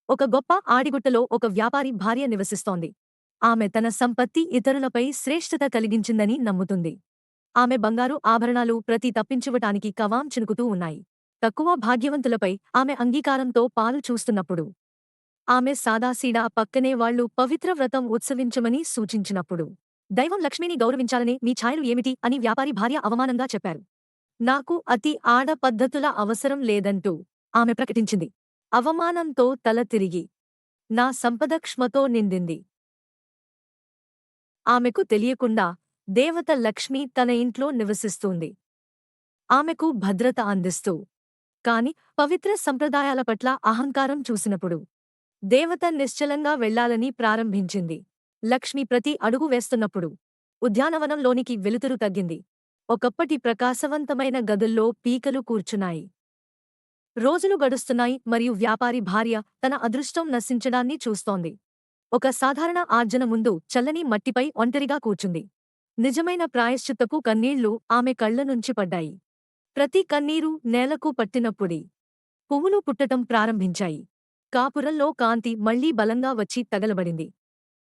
ఒక గొప్ప ఆడిగుట్టలో ఒక వ్యాపారి భార్య నివసిస్తోంది. ఆమె తన సంపత్తి ఇతరులపై శ్రేష్ఠత కలిగించిందని నమ్ముతుంది. ఆమె బంగారు ఆభరణాలు ప్రతి తప్పించువటానికి కవాం చినుకుతూ ఉన్నాయి. తక్కువ భాగ్యవంతులపై ఆమె అంగీకారంతో పాలు చూస్తున్నప్పుడు, ఆమె సాదాసీదా పక్కనే వాళ్ళు పవిత్ర వ్రతం ఉత్సవించమని సూచించినప్పుడు, దైవం లక్ష్మిని గౌరవించాలనే మీ ఛాయలు ఏమిటి అని వ్యాపారి భార్య అవమానంగా చెప్పారు. నాకు అతి ఆడ పద్ధతుల అవసరం లేదంటూ ఆమె ప్రకటించింది. అవమానంతో తల తిరిగి, నా సంపద క్షమతో నిండింది. ఆమెకు తెలియకుండా దేవత లక్ష్మి తన ఇంట్లో నివసిస్తుంది. ఆమెకు భద్రత అందిస్తూ. కాని పవిత్ర సంప్రదాయాల పట్ల అహంకారం చూసినప్పుడు, దేవత నిశ్చలంగా వెళ్లాలని ప్రారంభించింది. లక్ష్మి ప్రతి అడుగు వేస్తున్నప్పుడు ఉద్యానవనంలోనికి వెలుతురు తగ్గింది. ఒకప్పటి ప్రకాశవంతమైన గదుల్లో పీకలు కూర్చున్నాయి. రోజులు గడుస్తున్నాయి మరియు వ్యాపారి భార్య తన అదృష్టం నశించడాన్ని చూస్తోంది. ఒక సాధారణ ఆర్జన ముందు చల్లని మట్టిపై ఒంటరిగా కూర్చుంది. నిజమైన ప్రాయశ్చిత్తపు కన్నీళ్లు ఆమె కళ్ల నుంచి పడ్డాయి. ప్రతి కన్నీరు నేలకు పట్టినప్పుడే పువ్వులు పుట్టటం ప్రారంభించాయి. కాపురంలో కాంతి మళ్లీ బలంగా వచ్చి తగలబడింది.